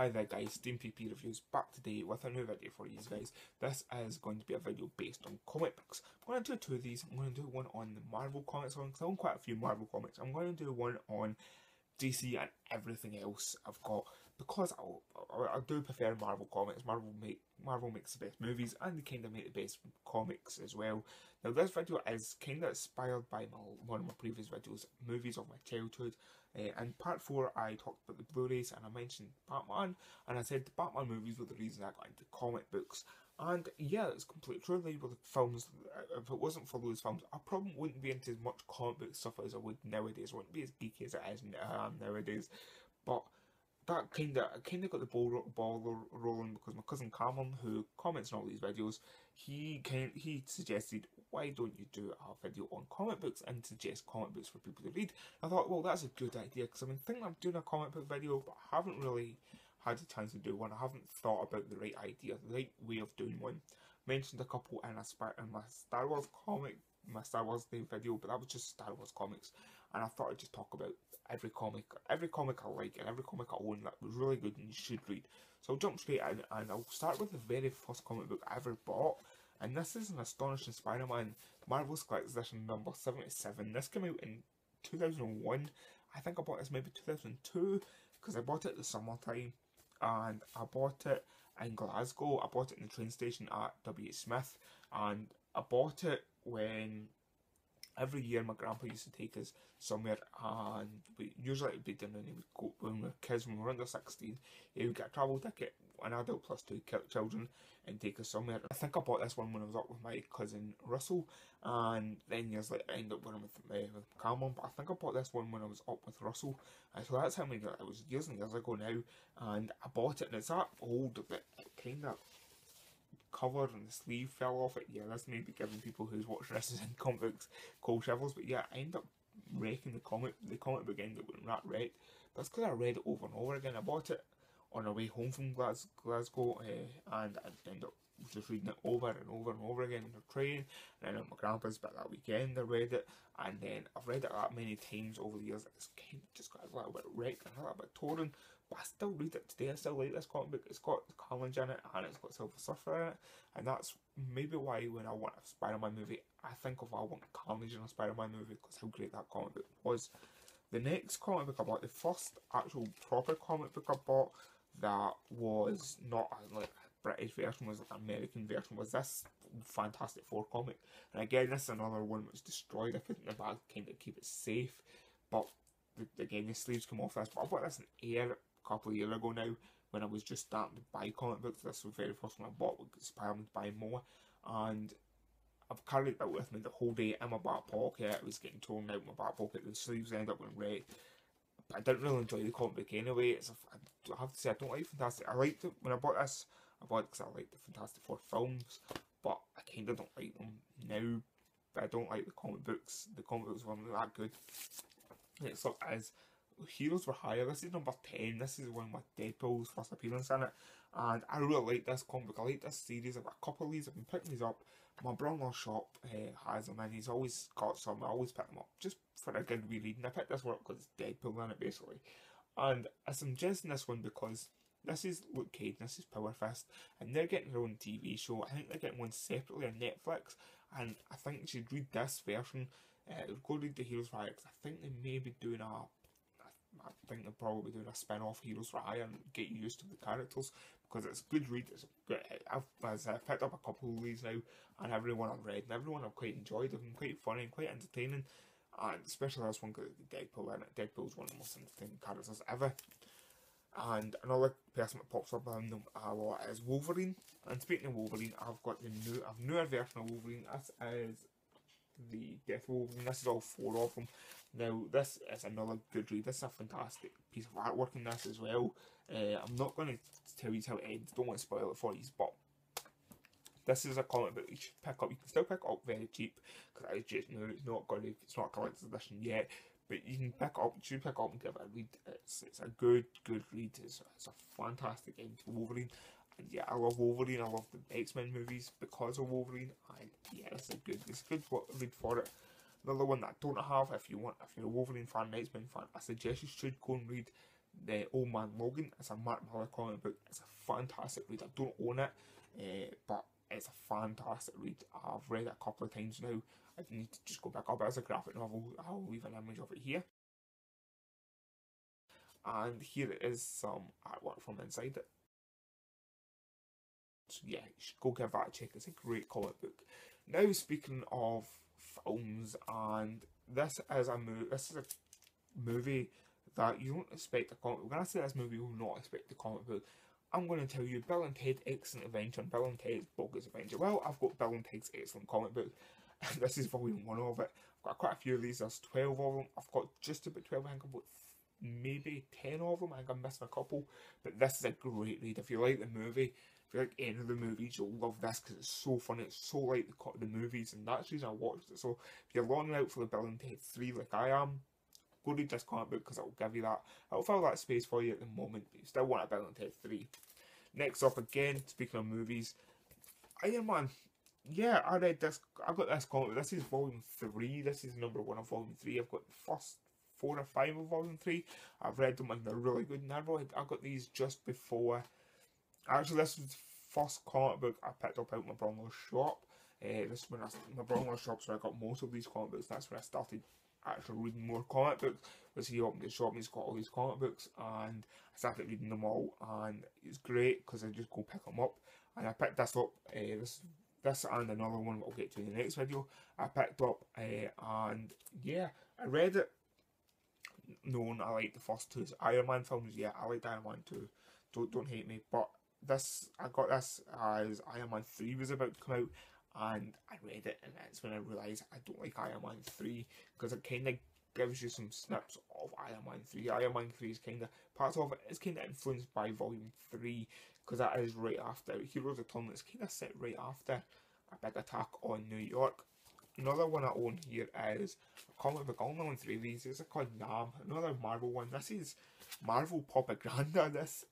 Hi there guys, Stean PP Reviews back today with a new video for you guys. This is going to be a video based on comic books. I'm going to do two of these. I'm going to do one on the Marvel comics one, because I own quite a few Marvel comics. I'm going to do one on DC and everything else I've got, because I do prefer Marvel comics. Marvel makes the best movies, and they kind of make the best comics as well. Now this video is kind of inspired by one of my previous videos, movies of my childhood. In part 4 I talked about the Blu-rays and I mentioned Batman, and I said the Batman movies were the reason I got into comic books. And yeah, it's completely true. They were the films. If it wasn't for those films, I probably wouldn't be into as much comic book stuff as I would nowadays. I wouldn't be as geeky as I am nowadays. But that kind of got the ball rolling, because my cousin Cameron, who comments on all these videos, he suggested, why don't you do a video on comic books and suggest comic books for people to read. I thought, well, that's a good idea, because I've been thinking of doing a comic book video, but I haven't really had a chance to do one. I haven't thought about the right idea, the right way of doing one. Mentioned a couple in my Star Wars comic, my Star Wars Day video, but that was just Star Wars comics, and I thought I'd just talk about every comic I like, and every comic I own that was really good and you should read. So I'll jump straight in, and I'll start with the very first comic book I ever bought, and this is an Astonishing Spider-Man Marvel's Collector's Edition number 77. This came out in 2001. I think I bought this maybe 2002, because I bought it at the summertime, and I bought it in Glasgow. I bought it in the train station at W. Smith, and I bought it when every year my grandpa used to take us somewhere, and usually it would be dinner, and he would go, when we were kids, when we were under 16, he would get a travel ticket, an adult plus 2 children, and take us somewhere. I think I bought this one when I was up with my cousin Russell, and then years later I ended up going with Cameron, but I think I bought this one when I was up with Russell, and so that's how many, it was years and years ago now, and I bought it, and it's that old, but it kind of cover and the sleeve fell off it. Yeah, that's maybe giving people who's watching this in comic books cold shivers, but yeah, I ended up wrecking the comic book ended up getting that wrecked. That's because I read it over and over again. I bought it on our way home from Glasgow, and I ended up just reading it over and over and over again on the train, and then at my grandpa's, but that weekend I read it, and then I've read it that many times over the years, it's kind of just got a little bit wrecked and a little bit torn, but I still read it today. I still like this comic book. It's got Carnage in it, and it's got Silver Surfer in it, and that's maybe why when I want a Spider-Man movie, I think of I want Carnage in a Spider-Man movie, because how great that comic book was. The next comic book I bought, the first actual proper comic book I bought that was not like a British version, was like an American version, was this Fantastic Four comic. And again, this is another one that was destroyed. I put it in the bag kind of keep it safe, but again the sleeves come off this. But I bought this in Air a couple of years ago now, when I was just starting to buy comic books. This was the very first one I bought, was inspired to buy more, and I've carried it with me the whole day in my back pocket. It was getting torn out in my back pocket, the sleeves ended up going red. But I didn't really enjoy the comic book anyway. I have to say, I don't like Fantastic. I liked it when I bought this. I bought it because I liked the Fantastic Four films, but I kind of don't like them now. But I don't like the comic books. The comic books weren't that good. Next up is Heroes for Hire. This is number 10. This is one with Deadpool's first appearance in it, and I really like this comic book. I like this series. I've got a couple of these. I've been picking these up. My brother's shop has them, and he's always got some. I always pick them up just for a good rereading. I picked this one up because it's Deadpool in it, basically, and I'm suggesting this one because this is Luke Cage, this is Power Fist, and they're getting their own TV show. I think they're getting one separately on Netflix, and I think you should read this version. Go read the Heroes for Hire, because I think they may be doing I think they're probably doing a spin-off Heroes for Hire and get you used to the characters, because it's a good read. It's good. I've picked up a couple of these now, and everyone I've read and everyone I've quite enjoyed. They've been quite funny and quite entertaining, and especially this one because Deadpool in it. Deadpool's one of the most entertaining characters ever. And another person that pops up in them a lot is Wolverine. And speaking of Wolverine, I've got the newer version of Wolverine. This is the Death Wolverine. This is all 4 of them. Now this is another good read. This is a fantastic piece of artwork in this as well. I'm not going to tell you how it ends, don't want to spoil it for you, but this is a comic book you should pick up. You can still pick it up very cheap, because it's just new. It's not a collector's edition yet, but you can pick it up. You should pick it up and give it a read. It's a good read. It's a fantastic end to Wolverine. And yeah, I love Wolverine. I love the X-Men movies because of Wolverine. And yeah, it's a good read for it. Another one that I don't have, if you're a Wolverine fan, an X-Men fan, I suggest you should go and read The Old Man Logan. It's a Mark Millar comic book. It's a fantastic read. I don't own it, but it's a fantastic read. I've read it a couple of times now. I need to just go back up. It's a graphic novel. I'll leave an image of it here. And here is some artwork from inside it. So yeah, you should go give that a check. It's a great comic book. Now, speaking of films, and this is a movie that you don't expect a comic book. When I say this movie, you will not expect the comic book. I'm going to tell you Bill and Ted Excellent Adventure and Bill and Ted's Bogus Adventure. Well, I've got Bill and Ted's Excellent comic book. This is volume 1 of it. I've got quite a few of these. There's 12 of them. I've got just about 12. I think I've got maybe 10 of them. I think I'm missing a couple. But this is a great read. If you like the movie, if you like any of the movies, you'll love this because it's so funny. It's so like the movies, and that's the reason I watched it. So if you're longing out for the Bill and Ted 3 like I am, go read this comic book because it'll give you that. It'll fill that space for you at the moment, but you still want a Bill and Ted 3. Next up, again, speaking of movies, Iron Man. Yeah, I read this. I got this comic. This is volume 3. This is number 1 of volume 3. I've got the first 4 or 5 of volume 3. I've read them and they're really good. And I got these just before. Actually, this was the first comic book I picked up out my brother-in-law's shop. This is when my brother-in-law's shop's where I got most of these comic books. That's when I started actually reading more comic books. Was he opened his shop and he's got all these comic books, and I started reading them all, and it's great because I just go pick them up. And I picked this up. This and another one I'll get to in the next video. I picked up, and yeah, I read it knowing I like the first 2 Iron Man films. Yeah, I like Iron Man 2. Don't hate me, but I got this as Iron Man 3 was about to come out, and I read it, and that's when I realised I don't like Iron Man 3 because it kind of gives you some snips of Iron Man 3. Iron Man 3 is kind of, parts of it is kind of influenced by Volume 3 because that is right after Heroes Return. It's kind of set right after a big attack on New York. Another one I own here is a comic book. I only own 3 of these. It's called Nam. Another Marvel one. This is Marvel propaganda. That's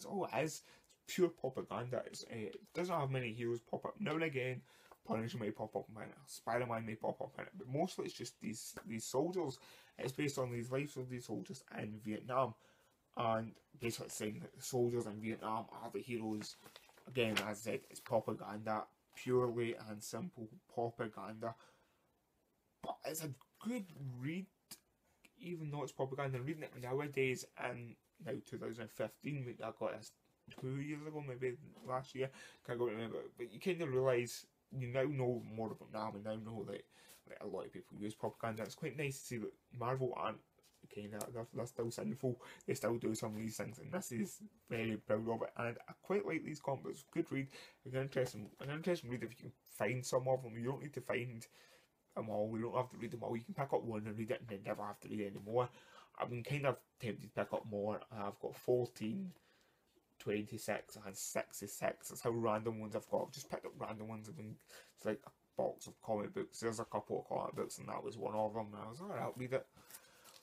all it is. It's pure propaganda. It doesn't have many heroes pop up. Now and again, Punisher may pop up in it. Spider-Man may pop up in it. But mostly it's just these soldiers. It's based on these lives of these soldiers in Vietnam. And basically saying that the soldiers in Vietnam are the heroes. Again, as I said, it's propaganda. Purely and simple propaganda. But it's a good read, even though it's propaganda. And reading it nowadays in now 2015, I got this 2 years ago, maybe last year, can't go remember. But you kind of realise, you now know more about Nam, and now know that a lot of people use propaganda. It's quite nice to see that Marvel aren't kind of, they're still sinful. They still do some of these things, and this is very proud of it. And I quite like these comic books. Good read. An interesting read if you can find some of them. You don't need to find them all. You don't have to read them all. You can pick up one and read it, and then never have to read it anymore. I've been kind of tempted to pick up more. I've got 14, 26, and 66. That's how random ones I've got. I've just picked up random ones. It's like a box of comic books. There's a couple of comic books, and that was one of them. And I was like, alright, I'll read it.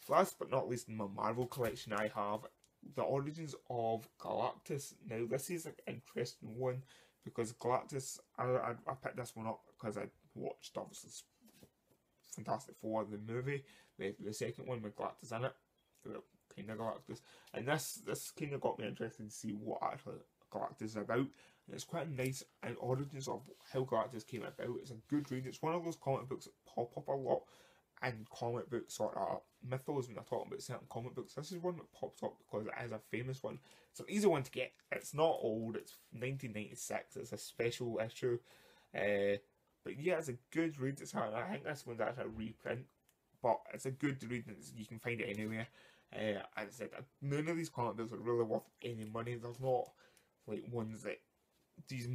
Last but not least, in my Marvel collection, I have The Origins of Galactus. Now, this is an interesting one because Galactus, I picked this one up because I watched, obviously, Fantastic Four, the movie, the second one with Galactus in it, kind of Galactus, and this kind of got me interested to see what actually Galactus is about, and it's quite a nice origins of how Galactus came about. It's a good read. It's one of those comic books that pop up a lot in comic book sort of mythos when I talk about certain comic books. This is one that pops up because it is a famous one. It's an easy one to get. It's not old. It's 1996. It's a special issue. But yeah, it's a good read. I think this one's actually a reprint, but it's a good read and you can find it anywhere. As I said, none of these comic books are really worth any money. There's not like ones that these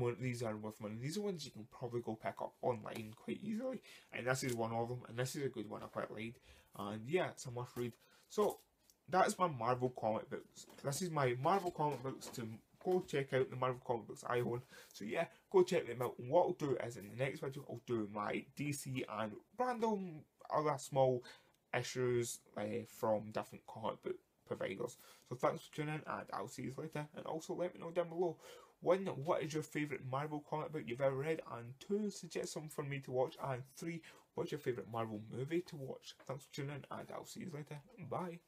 are worth money. These are ones you can probably go pick up online quite easily, and this is one of them, and this is a good one I quite like, and yeah, it's a must read. So that's my Marvel comic books. This is my Marvel comic books. To go check out the Marvel comic books I own. So yeah, go check them out. And what I'll do is in the next video I'll do my DC and random other small issues from different comic book providers. So thanks for tuning in, and I'll see you later. And also let me know down below, 1, what is your favourite Marvel comic book you've ever read, and 2, suggest something for me to watch, and 3, what's your favourite Marvel movie to watch. Thanks for tuning in, and I'll see you later. Bye.